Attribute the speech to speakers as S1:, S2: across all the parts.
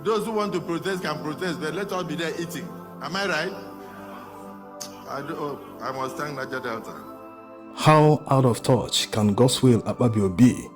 S1: Those who want to protest can protest, but let us be there eating. Am I right? I must thank Niger Delta.
S2: How out of touch can Godswill Akpabio be?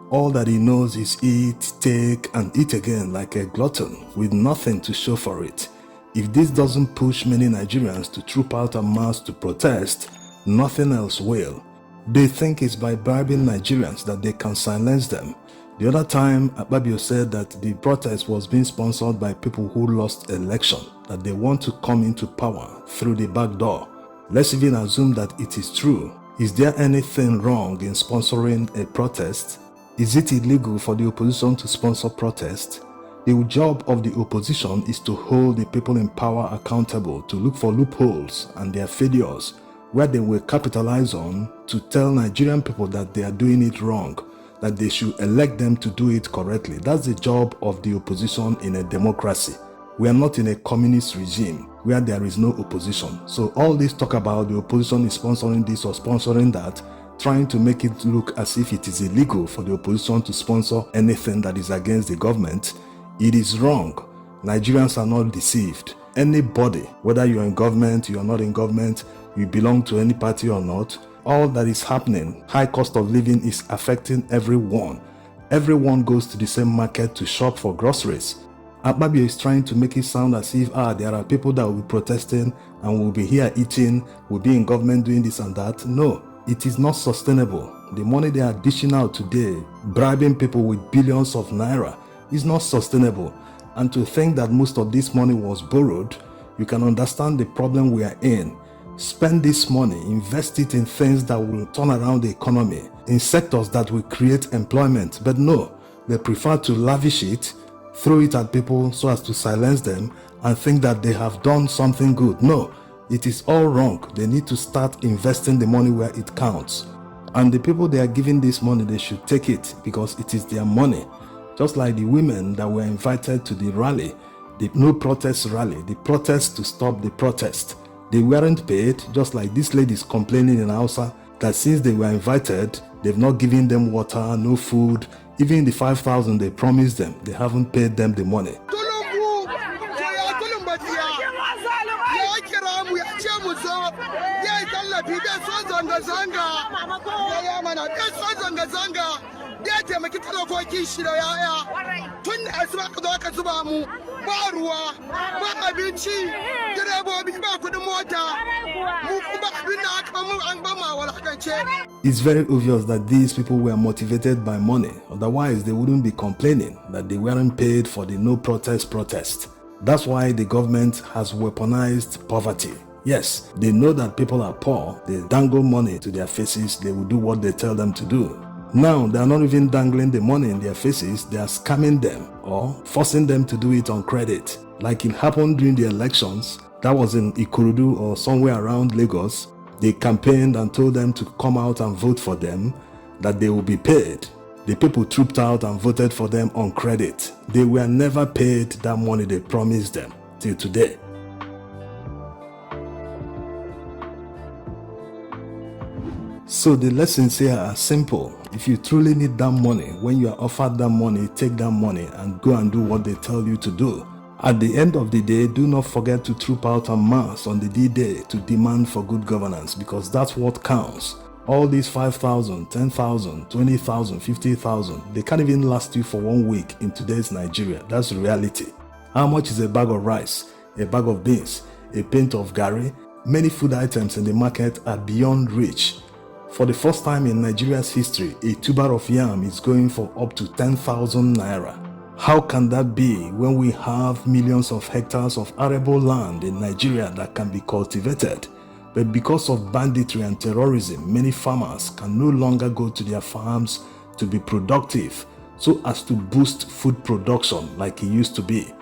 S2: All that he knows is eat, take, and eat again like a glutton with nothing to show for it. If this doesn't push many Nigerians to troop out en masse to protest, nothing else will. They think it's by bribing Nigerians that they can silence them. The other time, Akpabio said that the protest was being sponsored by people who lost election, that they want to come into power through the back door. Let's even assume that it is true. Is there anything wrong in sponsoring a protest? Is it illegal for the opposition to sponsor protest? The job of the opposition is to hold the people in power accountable, to look for loopholes and their failures where they will capitalize on, to tell Nigerian people that they are doing it wrong, that they should elect them to do it correctly. That's the job of the opposition in a democracy. We are not in a communist regime where there is no opposition. So all this talk about the opposition is sponsoring this or sponsoring that, trying to make it look as if it is illegal for the opposition to sponsor anything that is against the government, it is wrong. Nigerians are not deceived. Anybody, whether you are in government, you are not in government, you belong to any party or not, all that is happening, high cost of living is affecting everyone. Everyone goes to the same market to shop for groceries. Akpabio is trying to make it sound as if there are people that will be protesting and will be here eating, will be in government doing this and that. No, it is not sustainable. The money they are dishing out today, bribing people with billions of naira, is not sustainable. And to think that most of this money was borrowed, you can understand the problem we are in. Spend this money, invest it in things that will turn around the economy, in sectors that will create employment. But no, they prefer to lavish it, throw it at people so as to silence them and think that they have done something good. No, it is all wrong. They need to start investing the money where it counts. And the people they are giving this money, they should take it because it is their money. Just like the women that were invited to the rally, the no protest rally, the protest to stop the protest. They weren't paid, just like this lady is complaining in Hausa that since they were invited, they've not given them water, no food. Even the 5,000 they promised them, they haven't paid them the money. It's very obvious that these people were motivated by money, otherwise they wouldn't be complaining that they weren't paid for the no protest. That's why the government has weaponized poverty. Yes, they know that people are poor, they dangle money to their faces, they will do what they tell them to do. Now, they are not even dangling the money in their faces, they are scamming them or forcing them to do it on credit. Like it happened during the elections, that was in Ikorodu or somewhere around Lagos. They campaigned and told them to come out and vote for them, that they will be paid. The people trooped out and voted for them on credit. They were never paid that money they promised them till today. So the lessons here are simple. If you truly need that money, when you are offered that money, take that money and go and do what they tell you to do. At the end of the day, do not forget to troop out en masse on the D-Day to demand for good governance, because that's what counts. All these 5,000, 10,000, 20,000, 50,000, they can't even last you for 1 week in today's Nigeria. That's reality. How much is a bag of rice, a bag of beans, a pint of garri? Many food items in the market are beyond reach. For the first time in Nigeria's history, a tuber of yam is going for up to 10,000 naira. How can that be when we have millions of hectares of arable land in Nigeria that can be cultivated? But because of banditry and terrorism, many farmers can no longer go to their farms to be productive so as to boost food production like it used to be.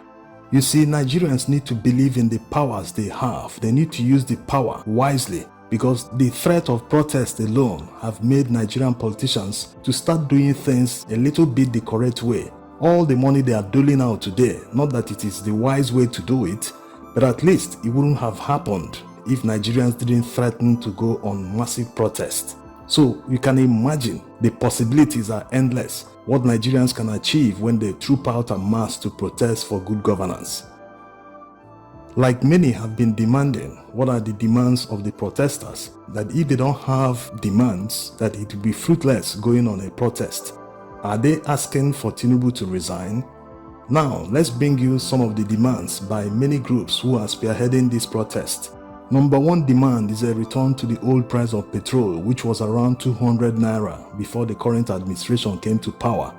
S2: You see, Nigerians need to believe in the powers they have. They need to use the power wisely, because the threat of protest alone have made Nigerian politicians to start doing things a little bit the correct way. All the money they are doling out today, not that it is the wise way to do it, but at least it wouldn't have happened if Nigerians didn't threaten to go on massive protest. So you can imagine the possibilities are endless, what Nigerians can achieve when they troop out en masse to protest for good governance. Like many have been demanding, what are the demands of the protesters? That if they don't have demands, that it will be fruitless going on a protest. Are they asking for Tinubu to resign? Now, let's bring you some of the demands by many groups who are spearheading this protest. Number one demand is a return to the old price of petrol, which was around 200 naira before the current administration came to power.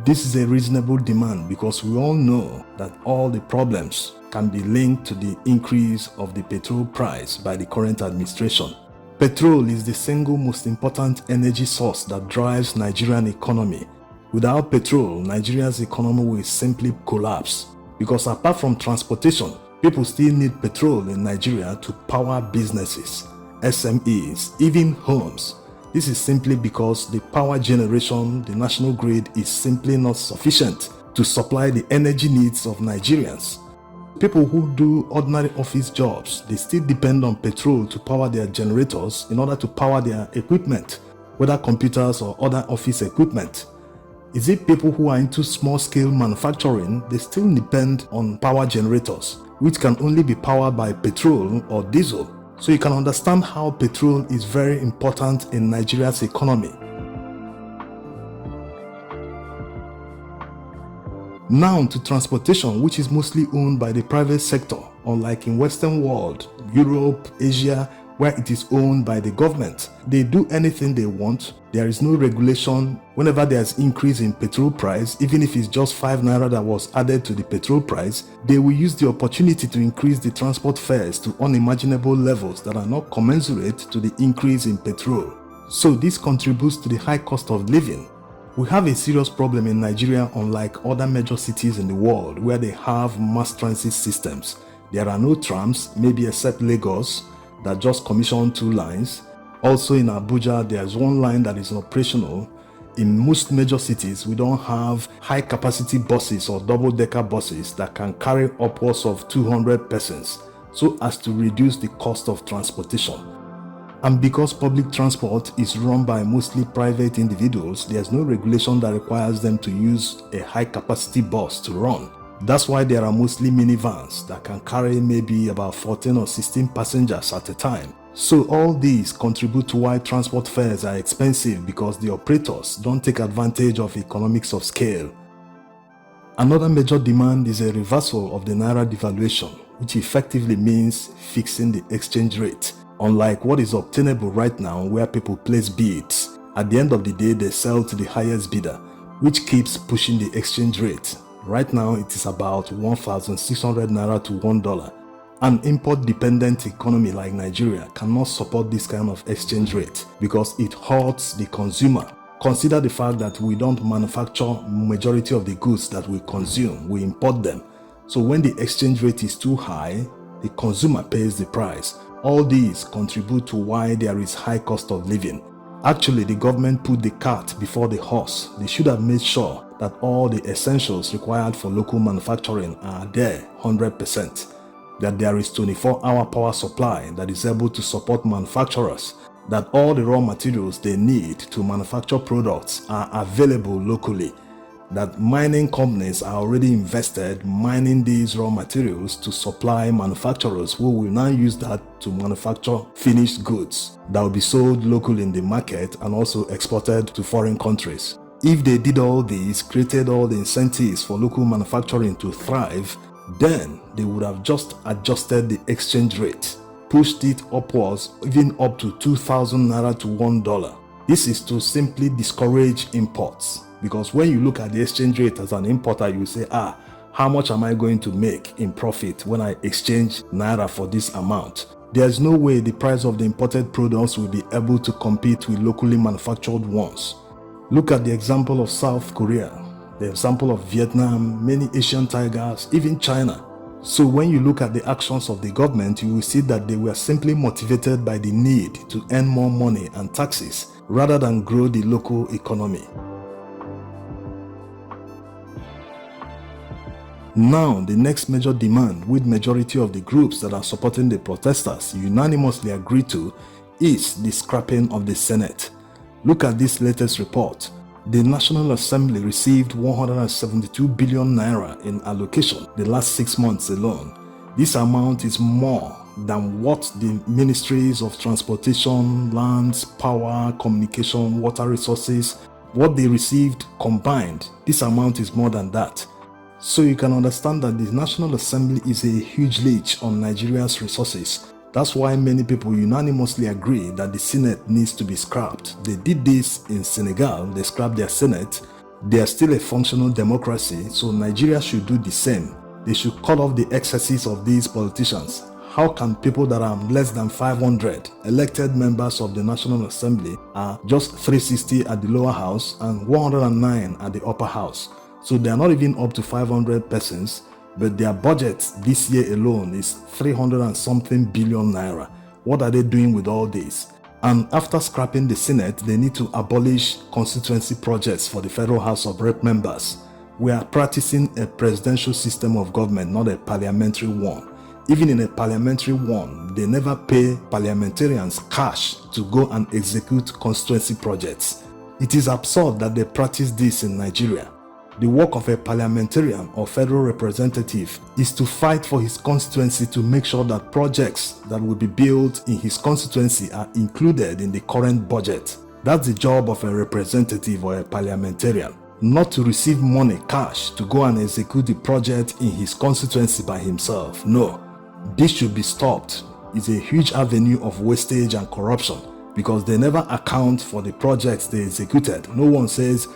S2: This is a reasonable demand because we all know that all the problems can be linked to the increase of the petrol price by the current administration. Petrol is the single most important energy source that drives Nigerian economy. Without petrol, Nigeria's economy will simply collapse because apart from transportation, people still need petrol in Nigeria to power businesses, SMEs, even homes. This is simply because the power generation, the national grid, is simply not sufficient to supply the energy needs of Nigerians. People who do ordinary office jobs, they still depend on petrol to power their generators in order to power their equipment, whether computers or other office equipment. Is it people who are into small-scale manufacturing? They still depend on power generators, which can only be powered by petrol or diesel. So you can understand how petrol is very important in Nigeria's economy. Now to transportation, which is mostly owned by the private sector, unlike in Western world, Europe, Asia, where it is owned by the government. They do anything they want. There is no regulation. Whenever there's increase in petrol price, even if it's just 5 naira that was added to the petrol price, they will use the opportunity to increase the transport fares to unimaginable levels that are not commensurate to the increase in petrol. So this contributes to the high cost of living. We have a serious problem in Nigeria, unlike other major cities in the world where they have mass transit systems. There are no trams, maybe except Lagos, that just commissioned 2 lines. Also in Abuja, there's 1 line that is operational. In most major cities, we don't have high capacity buses or double-decker buses that can carry upwards of 200 persons, so as to reduce the cost of transportation. And because public transport is run by mostly private individuals, there's no regulation that requires them to use a high capacity bus to run. That's why there are mostly minivans that can carry maybe about 14 or 16 passengers at a time. So all these contribute to why transport fares are expensive, because the operators don't take advantage of economics of scale. Another major demand is a reversal of the naira devaluation, which effectively means fixing the exchange rate. Unlike what is obtainable right now, where people place bids, at the end of the day they sell to the highest bidder, which keeps pushing the exchange rate. Right now it is about 1,600 naira to $1. An import-dependent economy like Nigeria cannot support this kind of exchange rate because it hurts the consumer. Consider the fact that we don't manufacture majority of the goods that we consume, we import them. So when the exchange rate is too high, the consumer pays the price. All these contribute to why there is high cost of living. Actually, the government put the cart before the horse. They should have made sure that all the essentials required for local manufacturing are there 100%. That there is 24-hour power supply that is able to support manufacturers. That all the raw materials they need to manufacture products are available locally. That mining companies are already invested mining these raw materials to supply manufacturers who will now use that to manufacture finished goods that will be sold locally in the market and also exported to foreign countries. If they did all this, created all the incentives for local manufacturing to thrive, then they would have just adjusted the exchange rate, pushed it upwards, even up to 2,000 naira to $1. This is to simply discourage imports. Because when you look at the exchange rate as an importer, you say, how much am I going to make in profit when I exchange naira for this amount? There's no way the price of the imported products will be able to compete with locally manufactured ones. Look at the example of South Korea, the example of Vietnam, many Asian tigers, even China. So when you look at the actions of the government, you will see that they were simply motivated by the need to earn more money and taxes rather than grow the local economy. Now, the next major demand, which majority of the groups that are supporting the protesters unanimously agree to, is the scrapping of the Senate. Look at this latest report. The National Assembly received 172 billion naira in allocation the last 6 months alone. This amount is more than what the Ministries of Transportation, Lands, Power, Communication, Water Resources, what they received combined. This amount is more than that. So you can understand that the National Assembly is a huge leech on Nigeria's resources. That's why many people unanimously agree that the Senate needs to be scrapped. They did this in Senegal, they scrapped their Senate. They are still a functional democracy, so Nigeria should do the same. They should cut off the excesses of these politicians. How can people that are less than 500 elected members of the National Assembly are just 360 at the lower house and 109 at the upper house? So they are not even up to 500 persons, but their budget this year alone is 300 and something billion naira. What are they doing with all this? And after scrapping the Senate, they need to abolish constituency projects for the Federal House of Rep members. We are practicing a presidential system of government, not a parliamentary one. Even in a parliamentary one, they never pay parliamentarians cash to go and execute constituency projects. It is absurd that they practice this in Nigeria. The work of a parliamentarian or federal representative is to fight for his constituency to make sure that projects that will be built in his constituency are included in the current budget. That's the job of a representative or a parliamentarian, not to receive money, cash, to go and execute the project in his constituency by himself. No, this should be stopped. It's a huge avenue of wastage and corruption because they never account for the projects they executed. No one says,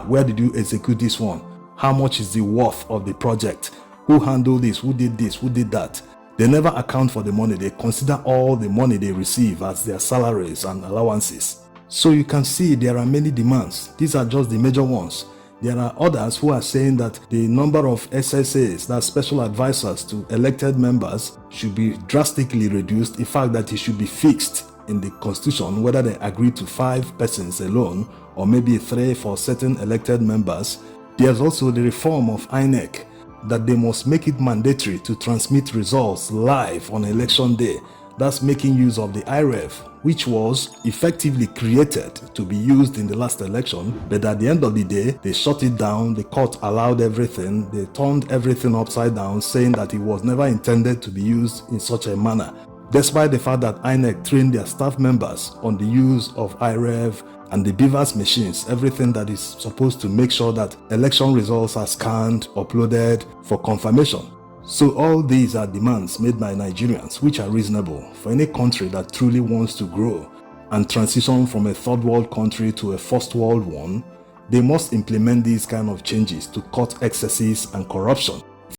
S2: where did you execute this one? How much is the worth of the project? Who handled this? Who did this? Who did that? They never account for the money. They consider all the money they receive as their salaries and allowances. So you can see there are many demands. These are just the major ones. There are others who are saying that the number of SSAs, that's special advisors to elected members, should be drastically reduced. In fact, that it should be fixed in the constitution, whether they agree to 5 persons alone or maybe 3 for certain elected members. There's also the reform of INEC, that they must make it mandatory to transmit results live on election day. That's making use of the IREV, which was effectively created to be used in the last election, but at the end of the day, they shut it down. The court allowed everything. They turned everything upside down, saying that it was never intended to be used in such a manner, despite the fact that INEC trained their staff members on the use of IREV and the Beavers machines, everything that is supposed to make sure that election results are scanned, uploaded for confirmation. So all these are demands made by Nigerians which are reasonable for any country that truly wants to grow and transition from a third world country to a first world one. They must implement these kind of changes to cut excesses and corruption.